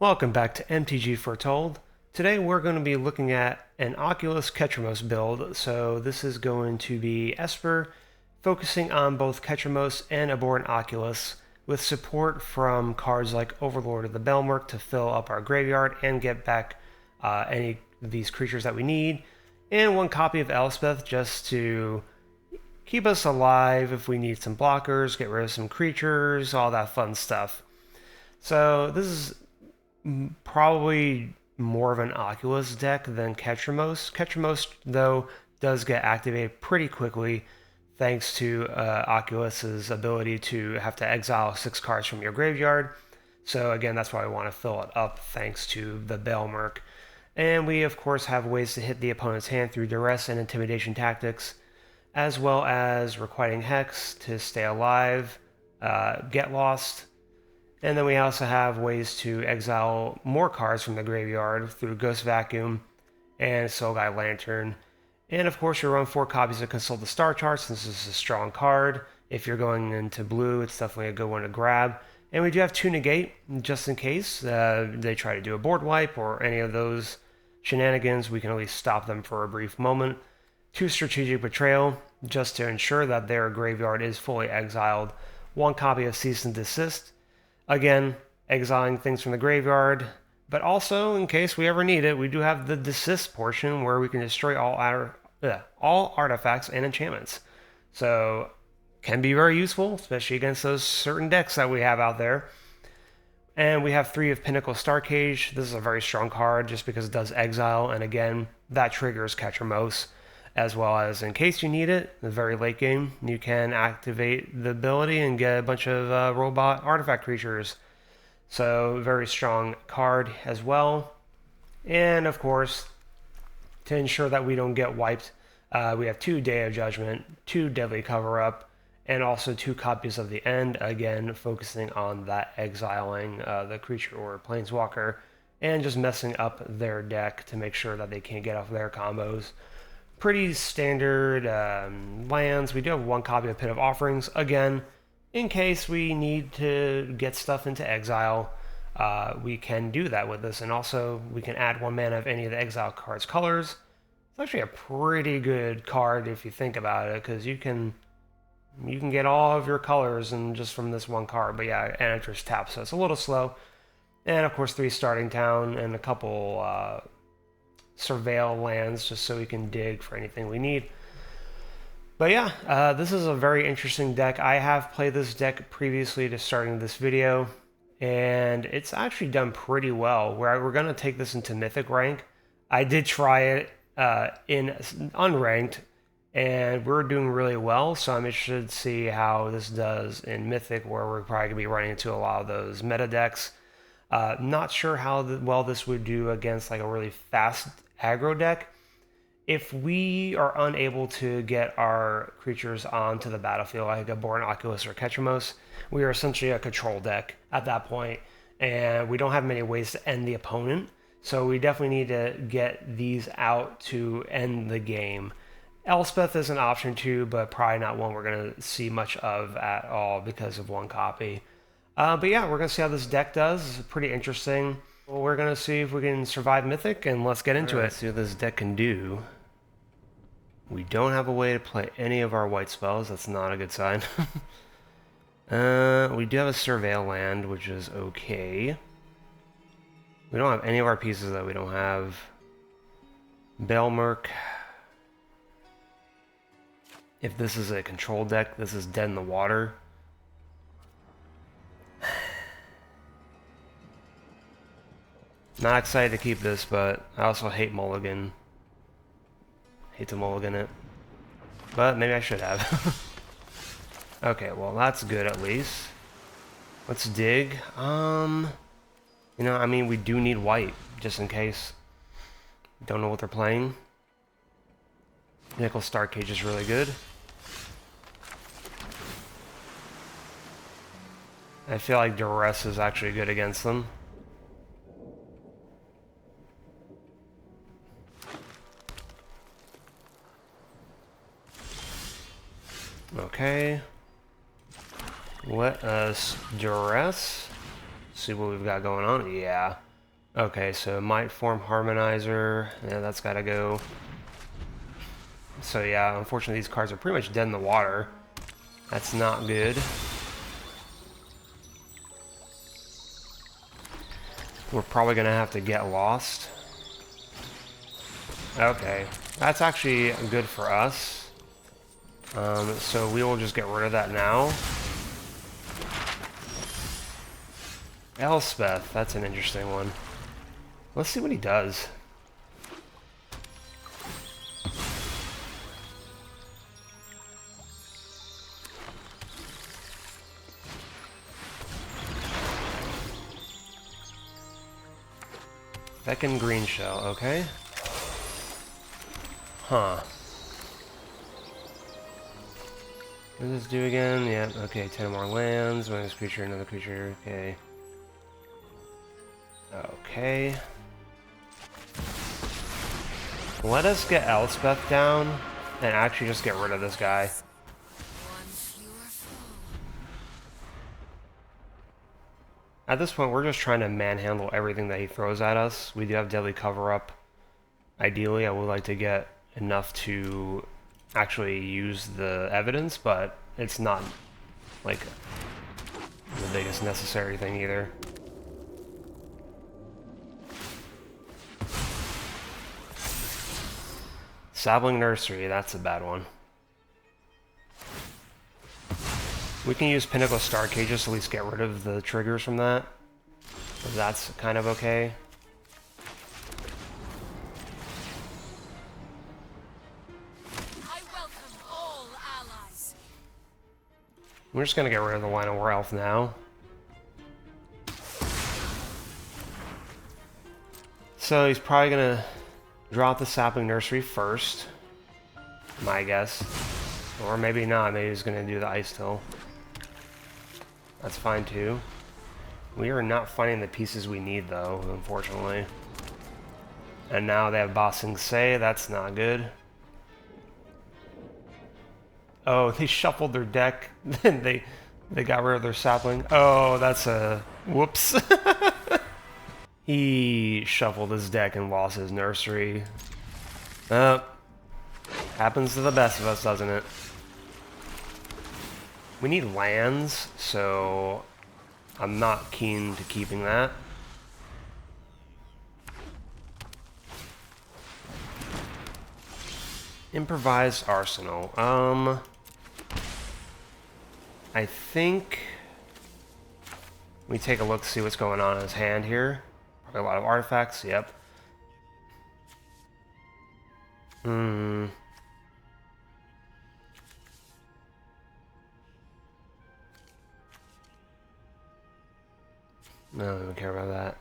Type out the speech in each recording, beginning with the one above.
Welcome back to MTG Foretold. Today we're going to be looking at an Oculus Ketramose build. So this is going to be Esper, focusing on both Ketramose and Abhorrent Oculus, with support from cards like Overlord of the Belmurk to fill up our graveyard and get back any of these creatures that we need, and one copy of Elspeth just to keep us alive if we need some blockers, get rid of some creatures, all that fun stuff. So this is probably more of an Oculus deck than Ketramose. Ketramose, though, does get activated pretty quickly thanks to Oculus's ability to have to exile 6 cards from your graveyard. So again, that's why we want to fill it up thanks to the Belmurk. And we, of course, have ways to hit the opponent's hand through duress and intimidation tactics, as well as requiting Hex to stay alive, get lost. And then we also have ways to exile more cards from the graveyard through Ghost Vacuum and Soulguy Lantern. And of course, you run 4 copies of Consult the Star Chart since this is a strong card. If you're going into blue, it's definitely a good one to grab. And we do have 2 Negate, just in case they try to do a board wipe or any of those shenanigans. We can at least stop them for a brief moment. 2 Strategic Betrayal, just to ensure that their graveyard is fully exiled. 1 copy of Cease and Desist. Again, exiling things from the graveyard, but also, in case we ever need it, we do have the desist portion where we can destroy all artifacts and enchantments. So, can be very useful, especially against those certain decks that we have out there. And we have 3 of Pinnacle Starcage. This is a very strong card just because it does exile, and again, that triggers Ketramose. As well as, in case you need it, in the very late game, you can activate the ability and get a bunch of robot artifact creatures. So, very strong card as well. And, of course, to ensure that we don't get wiped, we have 2 Day of Judgment, 2 Deadly Cover-Up, and also 2 copies of the End, again, focusing on that exiling the creature or planeswalker, and just messing up their deck to make sure that they can't get off their combos. Pretty standard lands. We do have 1 copy of Pit of Offerings, again, in case we need to get stuff into exile. We can do that with this, and also we can add 1 mana of any of the exile cards' colors. It's actually a pretty good card if you think about it, because you can get all of your colors and just from this 1 card. But yeah, and it just taps, so it's a little slow. And of course, 3 Starting Town and a couple Surveil lands just so we can dig for anything we need. But yeah, this is a very interesting deck. I have played this deck previously to starting this video, and it's actually done pretty well. We're going to take this into Mythic rank. I did try it in Unranked, and we're doing really well, so I'm interested to see how this does in Mythic, where we're probably going to be running into a lot of those meta decks. Not sure how well this would do against like a really fast aggro deck. If we are unable to get our creatures onto the battlefield, like a Abhorrent Oculus or Ketramose, we are essentially a control deck at that point, and we don't have many ways to end the opponent, so we definitely need to get these out to end the game. Elspeth is an option too, but probably not one we're going to see much of at all because of 1 copy. But yeah, we're going to see how this deck does. It's pretty interesting. Well, we're going to see if we can survive Mythic, and let's get into it. Let's see what this deck can do. We don't have a way to play any of our white spells. That's not a good sign. We do have a Surveil land, which is okay. We don't have any of our pieces that we don't have. Belmurk. If this is a control deck, this is dead in the water. Not excited to keep this, but I also hate Mulligan. Hate to Mulligan it. But maybe I should have. Okay, well that's good at least. Let's dig. You know, I mean, we do need white, just in case. Don't know what they're playing. Nickel Starcage is really good. I feel like Duress is actually good against them. Okay. Let us Duress. See what we've got going on. Yeah. Okay, so Might Form Harmonizer, yeah, that's gotta go. So yeah, unfortunately these cards are pretty much dead in the water. That's not good. We're probably gonna have to get lost. Okay, that's actually good for us. So we will just get rid of that now. Elspeth, that's an interesting one. Let's see what he does. Feckin' Green Shell, okay. Huh. What does this do again? Yeah, okay, 10 more lands. When this creature, another creature, okay. Okay. Let us get Elspeth down and actually just get rid of this guy. At this point, we're just trying to manhandle everything that he throws at us. We do have Deadly Cover-Up. Ideally, I would like to get enough to actually use the evidence, but it's not, like, the biggest necessary thing either. Sapling Nursery, that's a bad one. We can use Pinnacle Star Cages to at least get rid of the triggers from that. That's kind of okay. I welcome all allies. We're just gonna get rid of the Line of War Elf now. So he's probably gonna drop the Sapling Nursery first, my guess. Or maybe not, maybe he's gonna do the Ice Till. That's fine too. We are not finding the pieces we need though, unfortunately. And now they have Ba Sing Se, that's not good. Oh, they shuffled their deck, then they got rid of their sapling. Oh, that's a whoops. He shuffled his deck and lost his nursery. Happens to the best of us, doesn't it? We need lands, so I'm not keen to keeping that. Improvised Arsenal. I think we take a look to see what's going on in his hand here. Probably a lot of artifacts, yep. No, I don't care about that.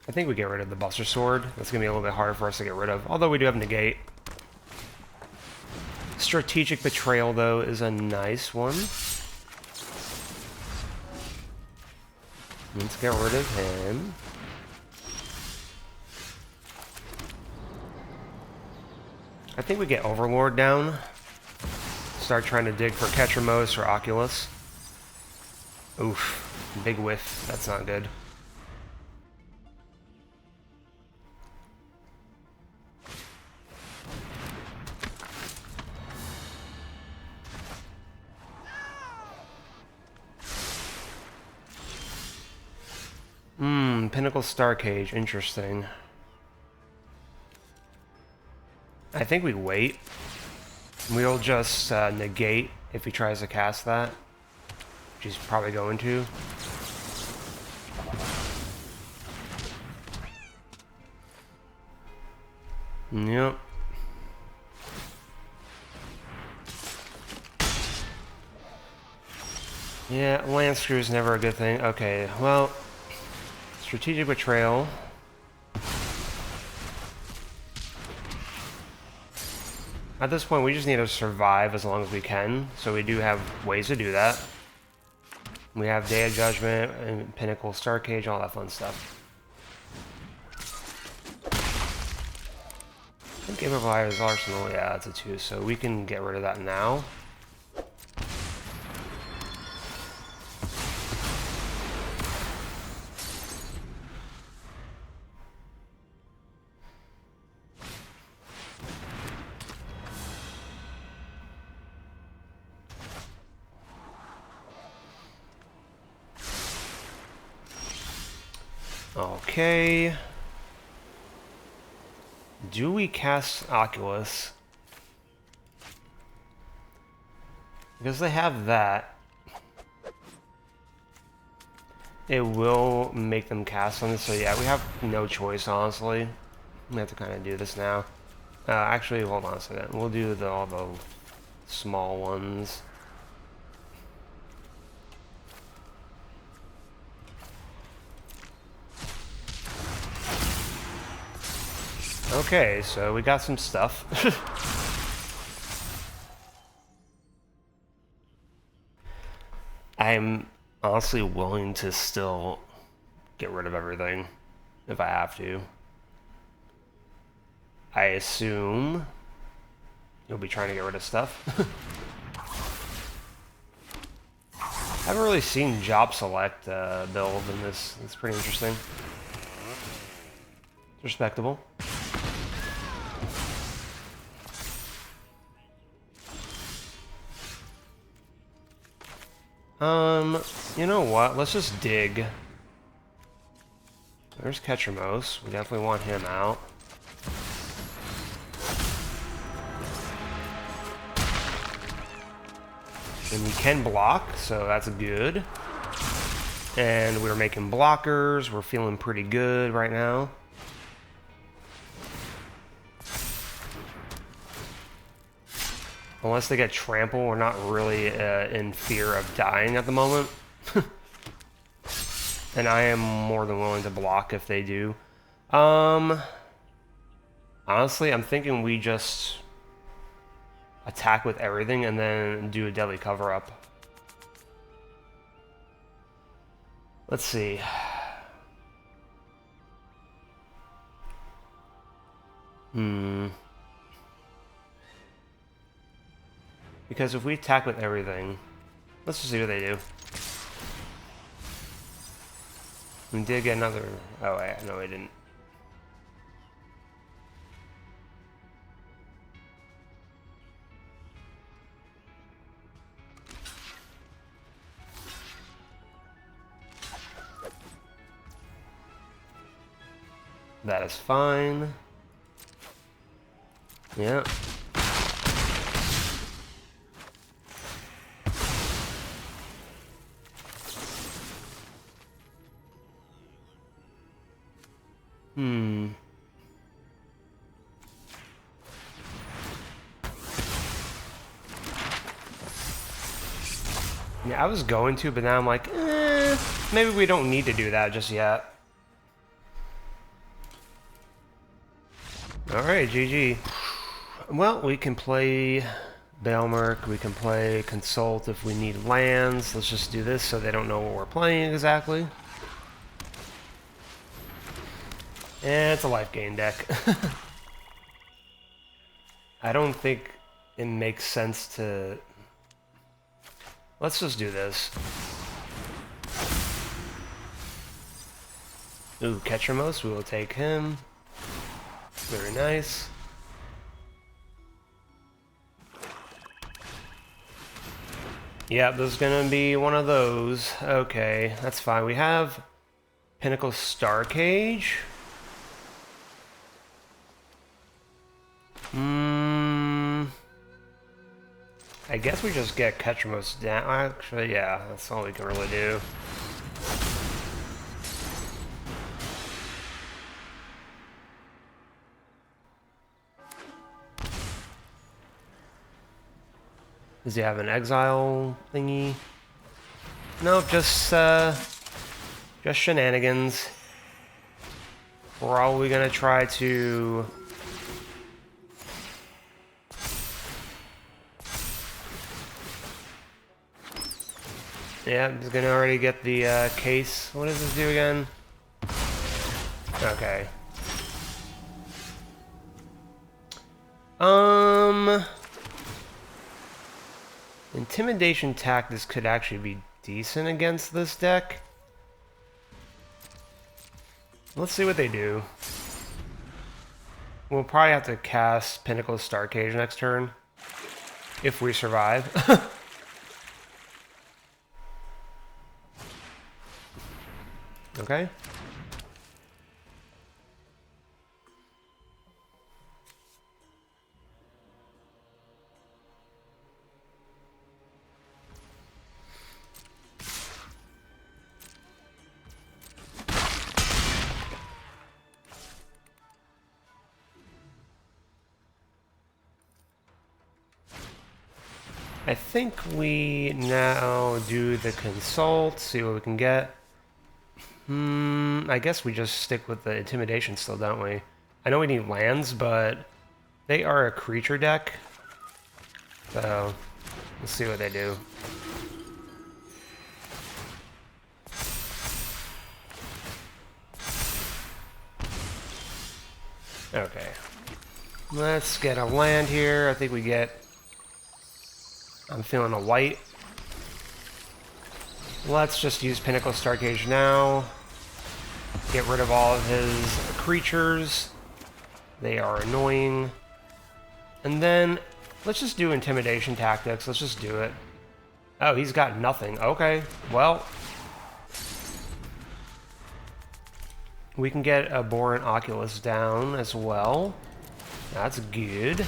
I think we get rid of the Buster Sword. That's going to be a little bit harder for us to get rid of. Although we do have Negate. Strategic Betrayal, though, is a nice one. Let's get rid of him. I think we get Overlord down. Start trying to dig for Ketramose or Oculus. Oof. Big whiff. That's not good. Pinnacle Star Cage. Interesting. I think we wait. We'll just negate if he tries to cast that. Which he's probably going to. Yep. Yeah, land screw is never a good thing. Okay, well, Strategic Betrayal. At this point, we just need to survive as long as we can, so we do have ways to do that. We have Day of Judgment, and Pinnacle Star Cage, all that fun stuff. I think Improviser's Arsenal, yeah, it's a 2, so we can get rid of that now. Okay. Do we cast Oculus? Because they have that, it will make them cast on this, so yeah, we have no choice, honestly. We have to kind of do this now. Actually, hold on a second. We'll do all the small ones. Okay, so we got some stuff. I'm honestly willing to still get rid of everything if I have to. I assume you'll be trying to get rid of stuff. I haven't really seen job select build in this. It's pretty interesting. It's respectable. You know what? Let's just dig. There's Ketramose. We definitely want him out. And we can block, so that's good. And we're making blockers. We're feeling pretty good right now. Unless they get trampled, we're not really in fear of dying at the moment. And I am more than willing to block if they do. Honestly, I'm thinking we just attack with everything and then do a deadly cover-up. Let's see. Because if we attack with everything, let's just see what they do. We did get another... Oh, wait, no, we didn't. That is fine. Yeah. Yeah, I was going to, but now I'm like, maybe we don't need to do that just yet. Alright, GG. Well, we can play Baelmerk, we can play Consult if we need lands. Let's just do this so they don't know what we're playing exactly. And it's a Lifegain deck. I don't think it makes sense to... Let's just do this. Ooh, Ketramose, we will take him. Very nice. Yeah, there's gonna be one of those. Okay, that's fine. We have Pinnacle Star Cage. I guess we just get Ketramose down. Actually, yeah, that's all we can really do. Does he have an exile thingy? Nope, just shenanigans. We're probably gonna try to... Yeah, he's gonna already get the case. What does this do again? Okay. Intimidation Tactics could actually be decent against this deck. Let's see what they do. We'll probably have to cast Pinnacle Star Cage next turn. If we survive. Okay. I think we now do the consult, see what we can get. I guess we just stick with the intimidation still, don't we? I know we need lands, but they are a creature deck. So, let's see what they do. Okay. Let's get a land here. I think we get... I'm feeling a white. Let's just use Pinnacle Starcage now. Get rid of all of his creatures. They are annoying. And then, let's just do Intimidation Tactics. Let's just do it. Oh, he's got nothing. Okay, well... we can get a Boron Oculus down as well. That's good.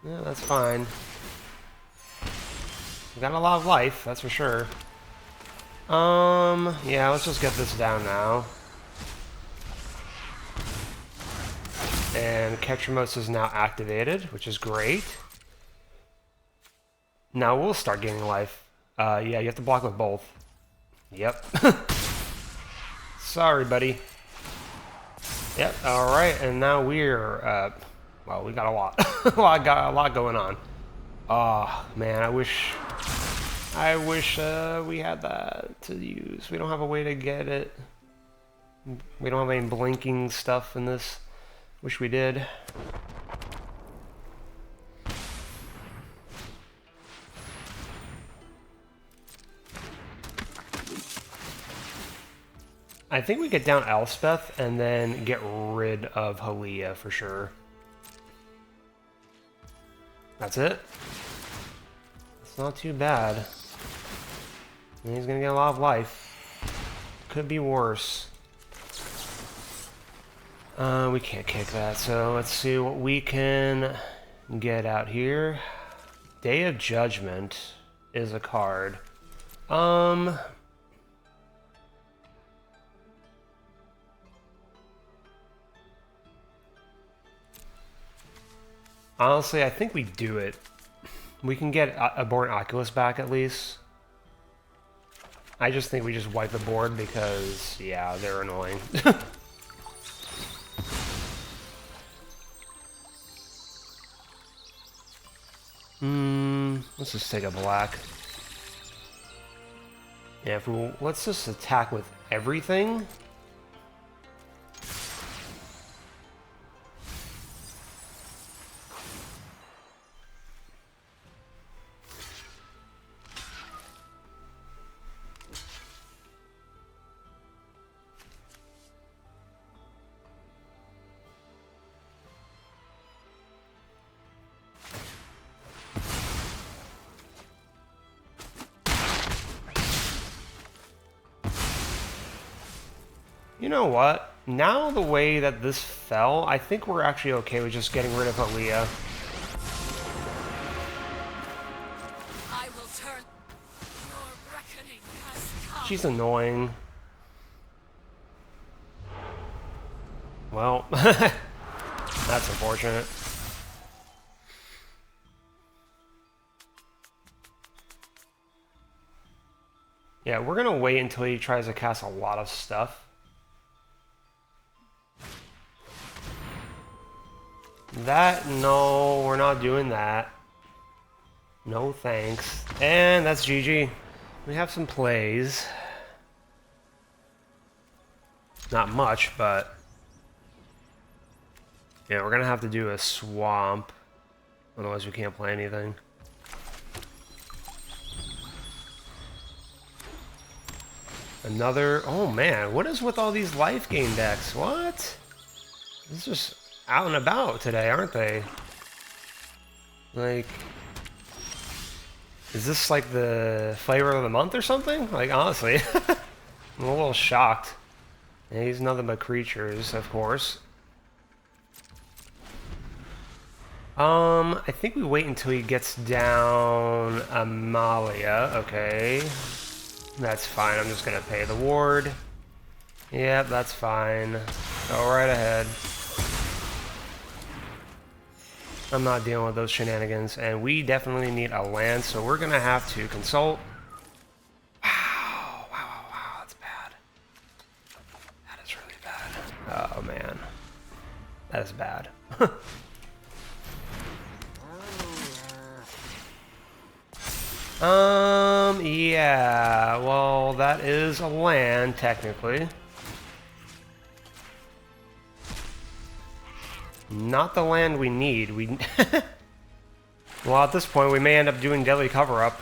Yeah, that's fine. We got a lot of life, that's for sure. Yeah, let's just get this down now. And Ketramose is now activated, which is great. Now we'll start gaining life. Yeah, you have to block with both. Yep. Sorry, buddy. Yep, alright, and now we're, well, we got a lot. got a lot going on. Oh, man, I wish we had that to use. We don't have a way to get it. We don't have any blinking stuff in this. Wish we did. I think we get down Elspeth and then get rid of Halia for sure. That's it. It's not too bad. And he's gonna get a lot of life. Could be worse. We can't kick that, so let's see what we can get out here. Day of Judgment is a card. Honestly, I think we do it. We can get a Boron Oculus back at least. I just think we just wipe the board because, yeah, they're annoying. Let's just take a black. Yeah, let's just attack with everything. You know what? Now the way that this fell, I think we're actually okay with just getting rid of Halia. I will turn. Your reckoning has come. She's annoying. Well, that's unfortunate. Yeah, we're gonna wait until he tries to cast a lot of stuff. No, we're not doing that. No thanks. And that's GG. We have some plays. Not much, but... yeah, we're gonna have to do a swamp. Otherwise we can't play anything. Another... oh man, what is with all these Lifegain decks? What? This is just out and about today, aren't they? Like... is this like the flavor of the month or something? Like, honestly. I'm a little shocked. And he's nothing but creatures, of course. I think we wait until he gets down Amalia. Okay. That's fine. I'm just gonna pay the ward. Yep, that's fine. Go right ahead. I'm not dealing with those shenanigans, and we definitely need a land, so we're gonna have to consult. Wow, that's bad. That is really bad. Oh man, that is bad. Yeah, well, that is a land, technically. Not the land we need. Well, at this point, we may end up doing Deadly Cover-Up.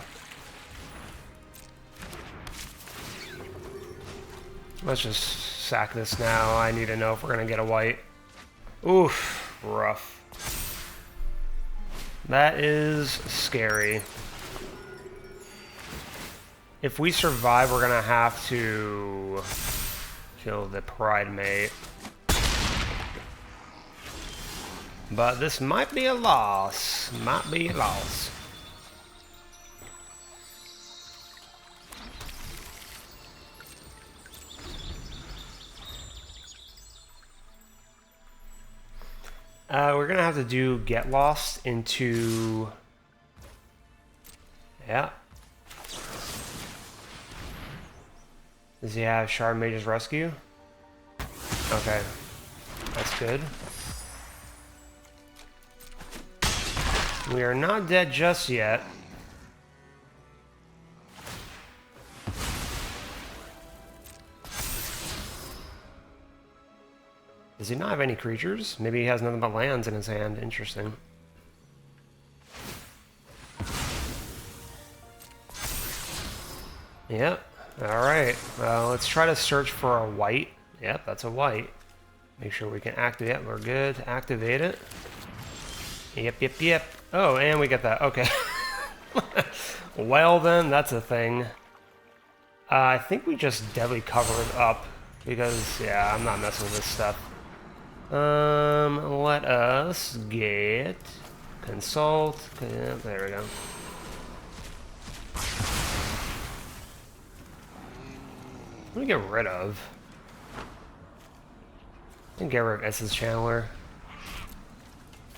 Let's just sack this now. I need to know if we're going to get a white. Oof, rough. That is scary. If we survive, we're going to have to kill the Pride Mate. But this might be a loss. Might be a loss. We're gonna have to do Get Lost into... Yeah. Does he have Shard Mage's Rescue? Okay. That's good. We are not dead just yet. Does he not have any creatures? Maybe he has nothing but lands in his hand. Interesting. Yep. Alright. Let's try to search for a white. Yep, that's a white. Make sure we can activate it. We're good. Activate it. Yep. Oh, and we get that. Okay. Well then, that's a thing. I think we just deadly covered up. Because, yeah, I'm not messing with this stuff. Let us get... Consult. Yeah, there we go. What do we get rid of? I can get rid of Essence Channeler.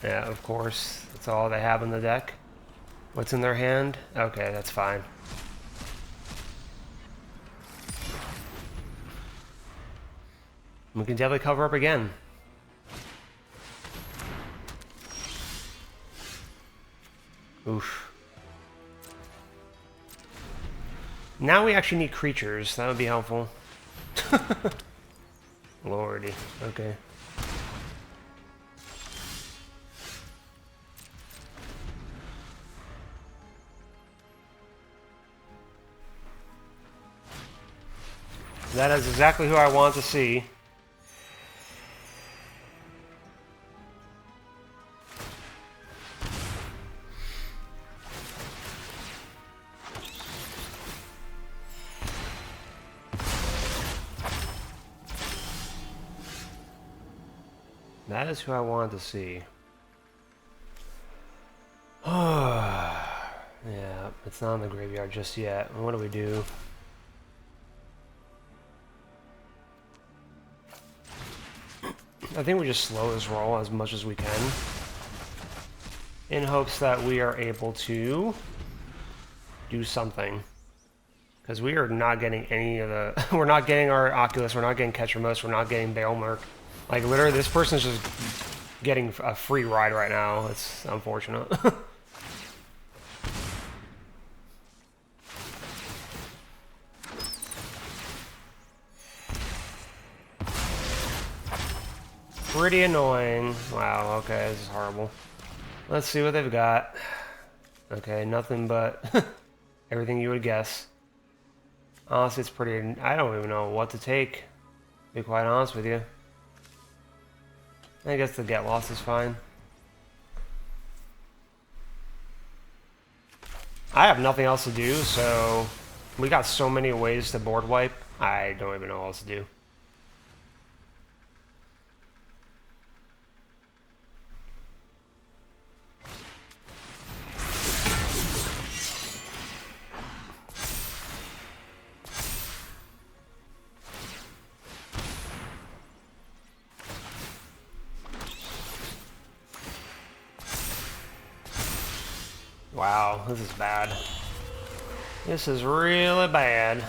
Yeah, of course. That's all they have in the deck. What's in their hand? Okay, that's fine. We can definitely cover up again. Oof. Now we actually need creatures. That would be helpful. Lordy. Okay. That is exactly who I want to see. That is who I wanted to see. Yeah, it's not in the graveyard just yet. What do we do? I think we just slow this roll as much as we can, in hopes that we are able to do something. Because we are not getting any of the... We're not getting our Oculus, we're not getting Ketramose, we're not getting Baelmerk. Like, literally, this person's just getting a free ride right now. It's unfortunate. Pretty annoying. Wow, okay, this is horrible. Let's see what they've got. Okay, nothing but everything you would guess. Honestly, it's pretty... I don't even know what to take, to be quite honest with you. I guess the Get Lost is fine. I have nothing else to do, so... We got so many ways to board wipe, I don't even know what else to do. Wow, this is bad. This is really bad.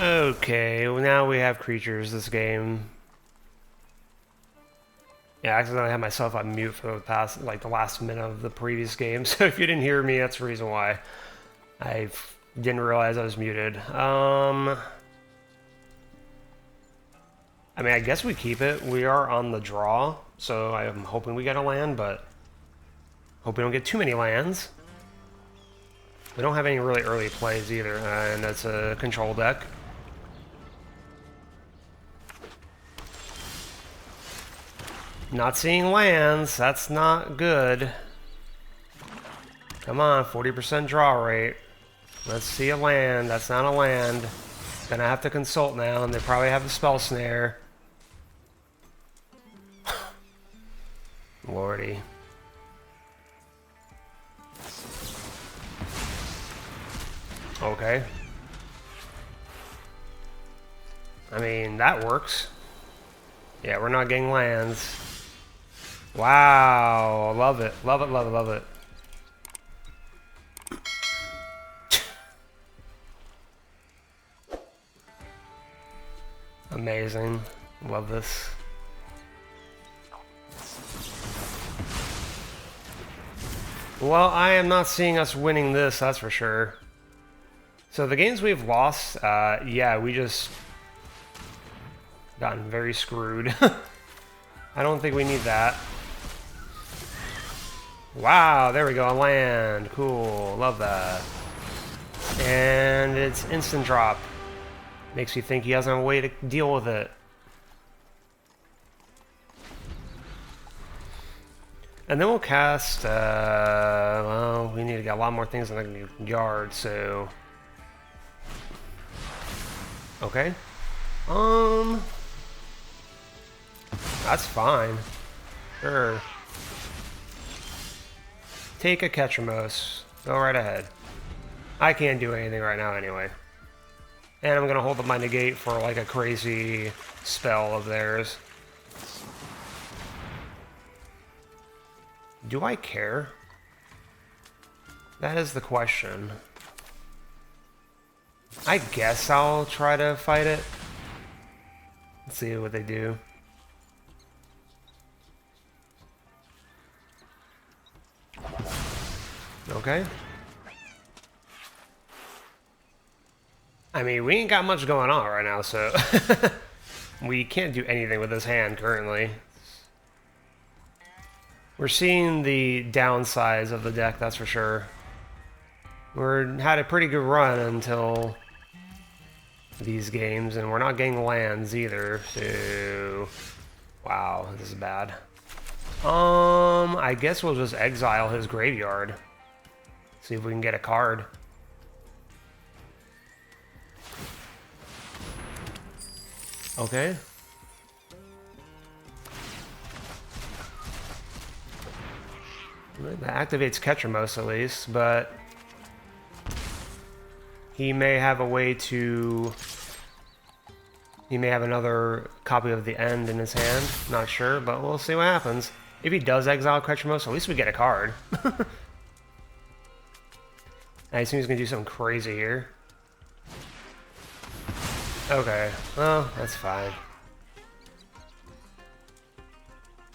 Okay, well now we have creatures this game. Yeah, I accidentally had myself on mute for the past, like the last minute of the previous game, so if you didn't hear me, that's the reason why. I didn't realize I was muted. I mean, I guess we keep it. We are on the draw, so I'm hoping we get a land, but hope we don't get too many lands. We don't have any really early plays either, and that's a control deck. Not seeing lands, that's not good. Come on, 40% draw rate. Let's see a land, that's not a land. Gonna have to consult now, and they probably have the spell snare. Lordy. Okay. I mean, that works. Yeah, we're not getting lands. Wow, love it, love it, love it, love it. Amazing, love this. Well, I am not seeing us winning this, that's for sure. So the games we've lost, yeah, we just gotten very screwed. I don't think we need that. Wow, there we go, land. Cool, love that. And it's instant drop. Makes you think he doesn't have a way to deal with it. And then we'll cast, well, we need to get a lot more things in the yard, so... Okay. That's fine. Sure. Take a Ketramose. Go right ahead. I can't do anything right now anyway. And I'm gonna hold up my negate for like a crazy spell of theirs. Do I care? That is the question. I guess I'll try to fight it. Let's see what they do. Okay. I mean, we ain't got much going on right now, so... we can't do anything with this hand currently. We're seeing the downsides of the deck, that's for sure. We had a pretty good run until these games, and we're not getting lands either, so... Wow, this is bad. I guess we'll just exile his graveyard. See if we can get a card. Okay. That activates Ketramose at least, but he may have a way to... He may have another copy of the End in his hand. Not sure, but we'll see what happens. If he does exile Ketramose, at least we get a card. I assume he's going to do something crazy here. Okay, well, that's fine.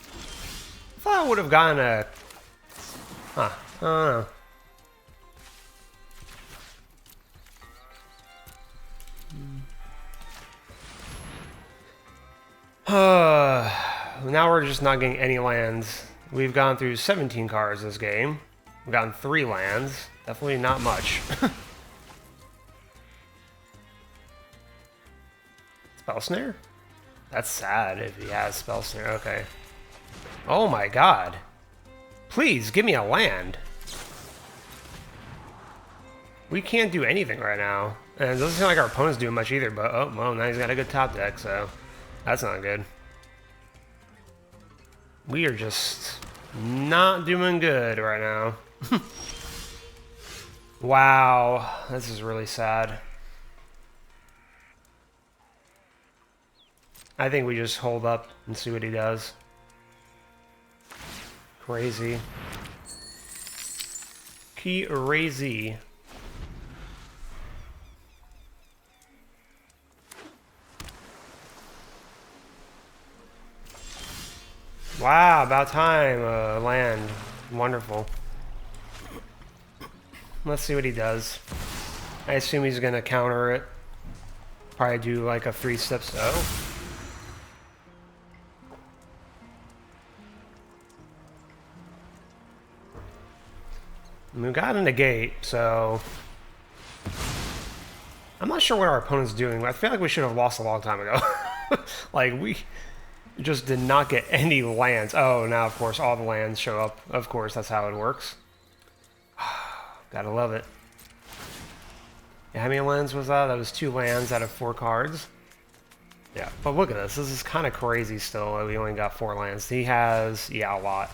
I thought I would have gotten a... Huh, I don't know. Now we're just not getting any lands. We've gone through 17 cards this game. We've gotten 3 lands. Definitely not much. Spell Snare? That's sad if he has Spell Snare. Okay. Oh my god. Please, give me a land. We can't do anything right now. And it doesn't seem like our opponent's doing much either, but oh, well, now he's got a good top deck, so that's not good. We are just not doing good right now. Wow, this is really sad. I think we just hold up and see what he does. Crazy. Crazy. Wow, about time. Land. Wonderful. Let's see what he does. I assume he's going to counter it. Probably do like a 3-step so. We got a negate, so... I'm not sure what our opponent's doing. I feel like we should have lost a long time ago. Like, we just did not get any lands. Oh, now, of course, all the lands show up. Of course, that's how it works. Gotta love it. Yeah, how many lands was that? That was 2 lands out of 4 cards. Yeah, but look at this. This is kind of crazy still. We only got 4 lands. He has, yeah, a lot.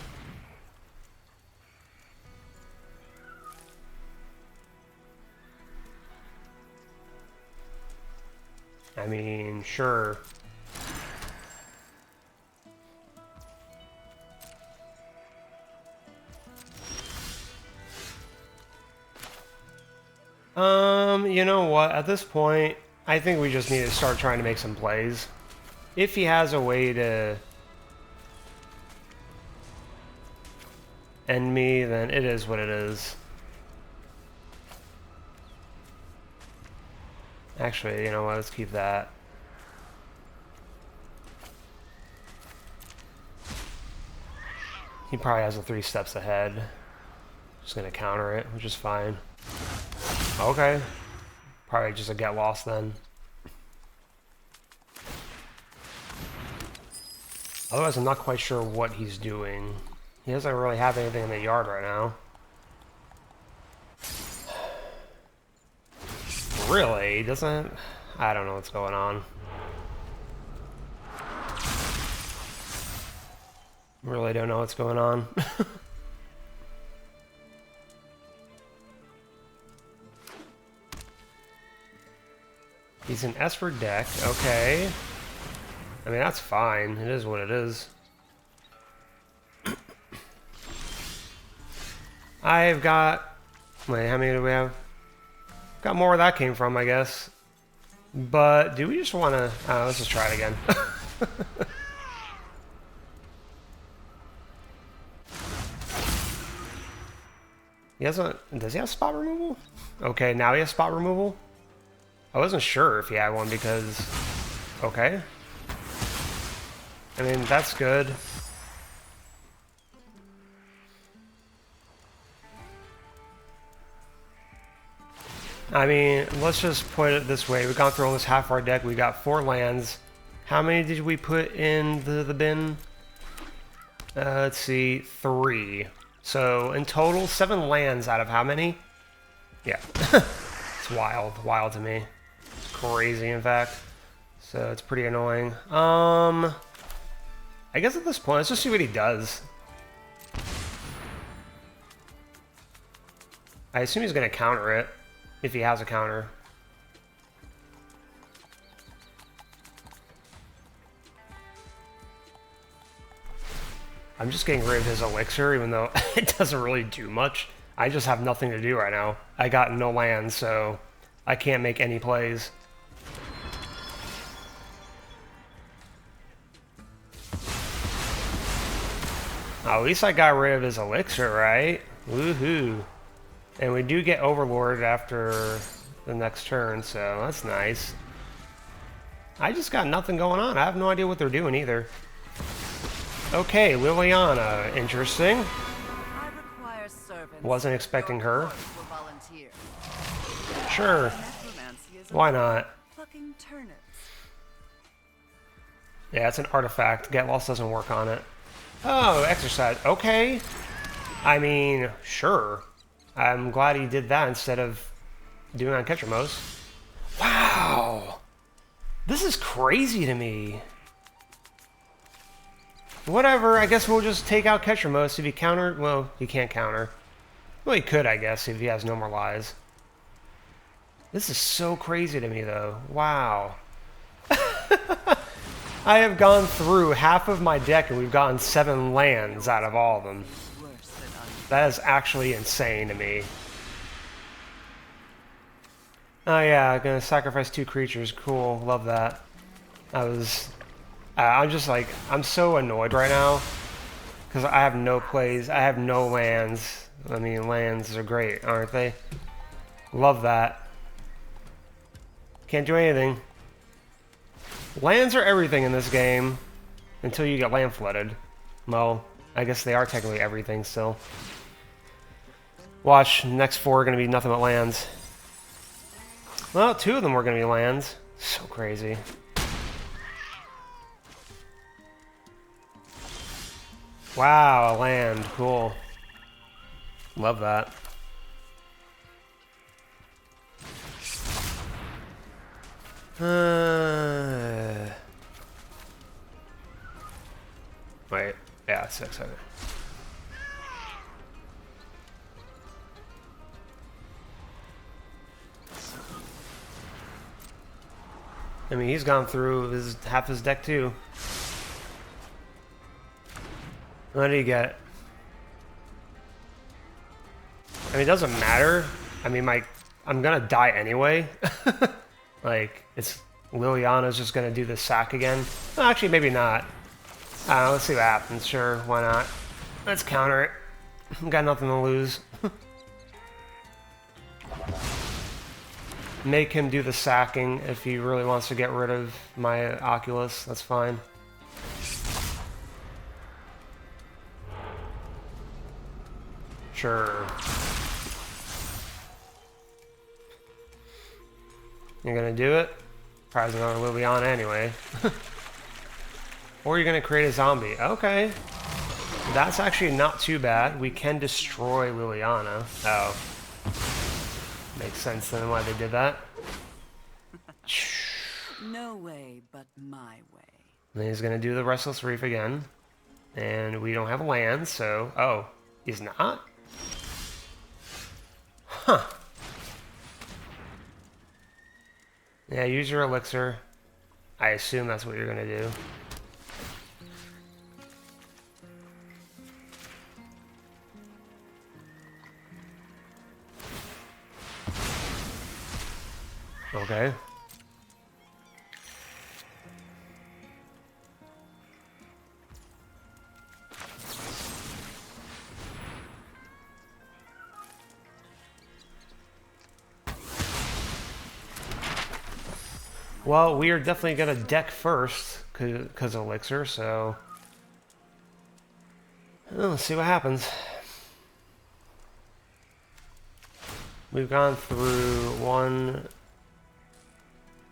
I mean, sure. You know what? At this point, I think we just need to start trying to make some plays. If he has a way to end me, then it is what it is. Actually, you know what? Let's keep that. He probably has a 3 steps ahead. Just gonna counter it, which is fine. Okay. Probably just a get lost then. Otherwise, I'm not quite sure what he's doing. He doesn't really have anything in the yard right now. Really? He doesn't? I don't know what's going on. Really don't know what's going on. He's an Esper deck, okay. I mean, that's fine. It is what it is. I've got... Wait, how many do we have? Got more where that came from, I guess. But do we just want to... let's just try it again. He has a... Does he have spot removal? Okay, now he has spot removal? I wasn't sure if he had one because... Okay. I mean, that's good. I mean, let's just put it this way. We've gone through almost half our deck. We got 4 lands. How many did we put in the bin? Let's see, 3. So, in total, 7 lands out of how many? Yeah. It's wild. Wild to me. It's crazy, in fact. So, it's pretty annoying. I guess at this point, let's just see what he does. I assume he's going to counter it, if he has a counter. I'm just getting rid of his elixir, even though it doesn't really do much. I just have nothing to do right now. I got no land, so I can't make any plays. At least I got rid of his elixir, right? Woohoo. And we do get Overlord after the next turn, so that's nice. I just got nothing going on. I have no idea what they're doing either. Okay, Liliana. Interesting. I require servants. Wasn't expecting her. Will volunteer. Sure. Necromancy is Why not? plucking turnips. Yeah, it's an artifact. Get Lost doesn't work on it. Oh, exercise. Okay. I mean, sure. I'm glad he did that instead of doing it on Ketramose. Wow. This is crazy to me. Whatever, I guess we'll just take out Ketramose. If he countered, well, he can't counter. Well, he could, I guess, if he has no more lies. This is so crazy to me, though. Wow. I have gone through half of my deck, and we've gotten 7 lands out of all of them. That is actually insane to me. Oh yeah, I'm gonna sacrifice 2 creatures. Cool, love that. I'm just like, I'm so annoyed right now. Because I have no plays, I have no lands. I mean, lands are great, aren't they? Love that. Can't do anything. Lands are everything in this game. Until you get land flooded. Well, I guess they are technically everything still. Watch, next 4 are going to be nothing but lands. Well, 2 of them were going to be lands. So crazy. Wow, a land. Cool. Love that. Wait. Yeah, 6. Okay. I mean, he's gone through half his deck too. What did he get? I mean, it doesn't matter. I mean, I'm gonna die anyway. Like, Liliana's just gonna do the sack again. Well, actually, maybe not. I don't know, let's see what happens. Sure, why not? Let's counter it. Got nothing to lose. Make him do the sacking if he really wants to get rid of my Oculus. That's fine. Sure. You're gonna do it? Probably another Liliana anyway. Or you're gonna create a zombie. Okay. That's actually not too bad. We can destroy Liliana. Oh. Makes sense then why they did that. No way but my way. Then he's gonna do the Restless Reef again. And we don't have land, so... Oh. He's not? Huh. Yeah, use your elixir. I assume that's what you're gonna do. Okay. Well, we are definitely gonna deck first, because of elixir, so... Well, let's see what happens. We've gone through one...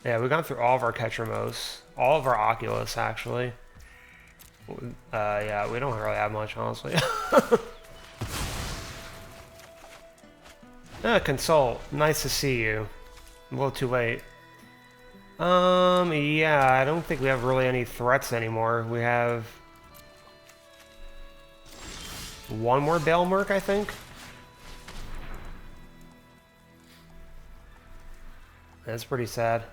Yeah, we've gone through all of our Ketramose. All of our Oculus, actually. Yeah, we don't really have much, honestly. Consult. Nice to see you. A little too late. Yeah, I don't think we have really any threats anymore. We have... one more Balemerc, I think? That's pretty sad.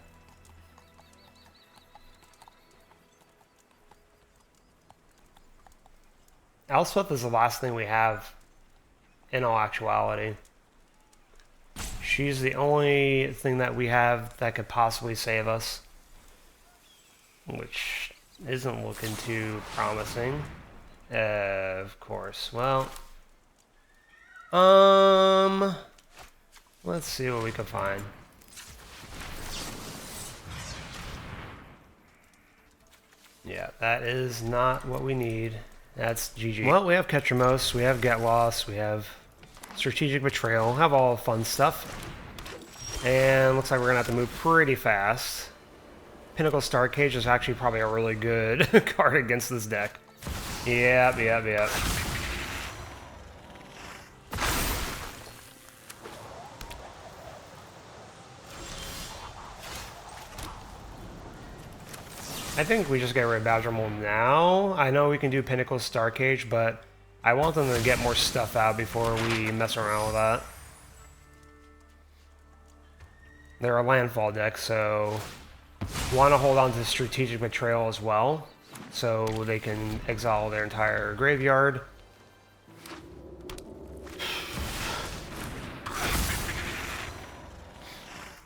Elspeth is the last thing we have, in all actuality. She's the only thing that we have that could possibly save us, which isn't looking too promising. Of course. Well, let's see what we can find. Yeah, that is not what we need. That's GG. Well, we have Ketramose, we have Get Lost, we have Strategic Betrayal, have all the fun stuff. And looks like we're gonna have to move pretty fast. Pinnacle Star Cage is actually probably a really good card against this deck. Yep. I think we just get rid of Badger Mole now. I know we can do Pinnacle Star Cage, but I want them to get more stuff out before we mess around with that. They're a Landfall deck, so want to hold on to Strategic Betrayal as well, so they can exile their entire graveyard.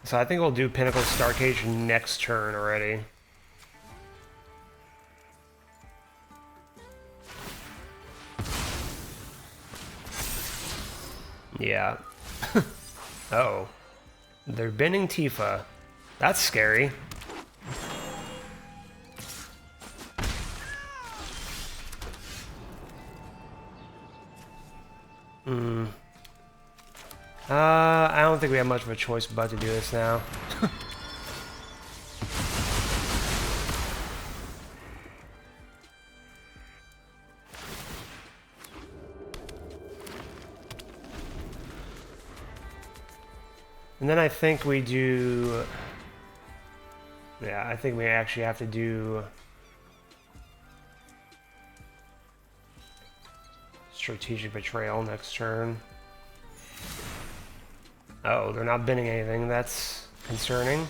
So I think we'll do Pinnacle Star Cage next turn already. Yeah. Oh. They're binning Tifa. That's scary. I don't think we have much of a choice but to do this now. And then I think we do... Yeah, I think we actually have to do... Strategic Betrayal next turn. Oh, they're not binning anything. That's concerning.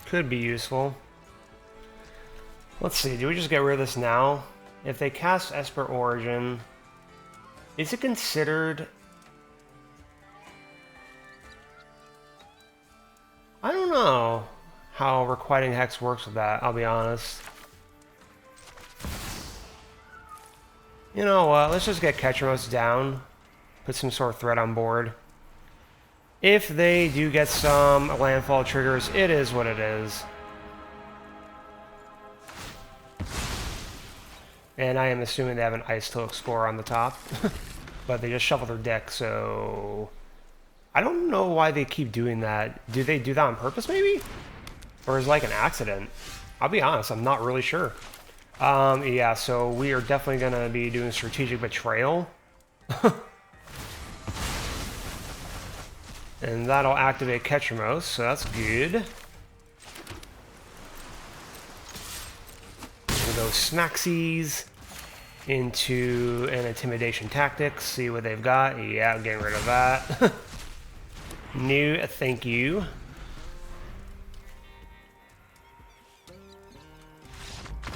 Could be useful. Let's see, do we just get rid of this now? If they cast Esper Origin, is it considered... I don't know how Requiting Hex works with that, I'll be honest. You know what, let's just get Ketramose down, put some sort of threat on board. If they do get some landfall triggers, it is what it is. And I am assuming they have an Ice to Explorer on the top. But they just shuffle their deck, so... I don't know why they keep doing that. Do they do that on purpose, maybe? Or is it like an accident? I'll be honest, I'm not really sure. Yeah, so we are definitely going to be doing Strategic Betrayal. And that'll activate Ketramose, so that's good. We'll go Snaxies into an Intimidation Tactics, see what they've got. Yeah, I'm getting rid of that. New, thank you.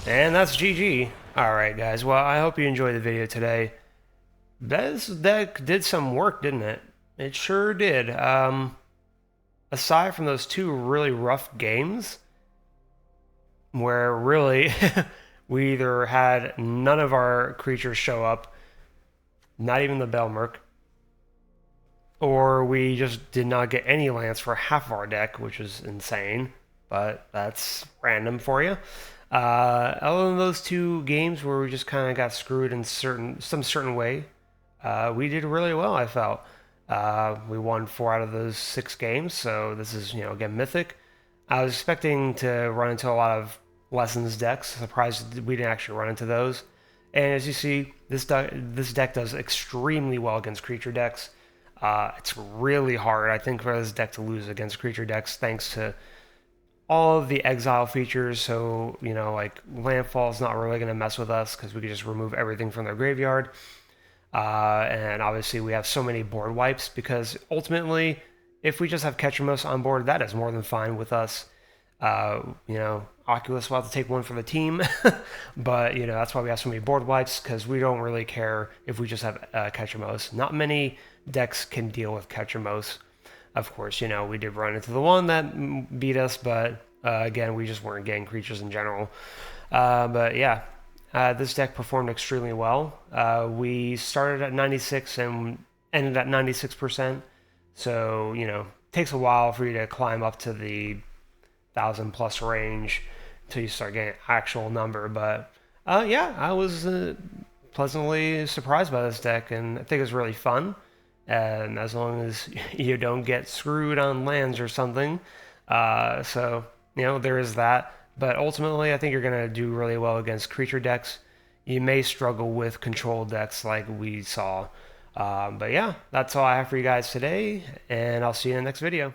And that's GG. Alright guys, well I hope you enjoyed the video today. This deck did some work, didn't it? It sure did. Aside from those two really rough games, where really we either had none of our creatures show up, not even the Belmerk, or we just did not get any lands for half of our deck, which is insane, but that's random for you. Other than those two games where we just kind of got screwed in some certain way, we did really well, I felt. We won 4 out of those 6 games, so this is, you know, again, mythic. I was expecting to run into a lot of Lessons decks. Surprised we didn't actually run into those. And as you see, this deck does extremely well against creature decks. It's really hard, I think, for this deck to lose against creature decks, thanks to all of the exile features. So, you know, like Landfall is not really going to mess with us because we can just remove everything from their graveyard. And obviously we have so many board wipes because ultimately, if we just have Ketramose on board, that is more than fine with us. You know, Oculus will have to take one for the team, but, you know, that's why we have so many board wipes, because we don't really care if we just have Ketramose. Not many decks can deal with Ketramose. Of course, you know, we did run into the one that beat us, but again, we just weren't getting creatures in general. But yeah, this deck performed extremely well. We started at 96 and ended at 96%. So, you know, takes a while for you to climb up to the 1,000+ range until you start getting an actual number. But yeah, I was pleasantly surprised by this deck, and I think it's really fun. And as long as you don't get screwed on lands or something. So, you know, there is that. But ultimately, I think you're going to do really well against creature decks. You may struggle with control decks like we saw. But yeah, that's all I have for you guys today, and I'll see you in the next video.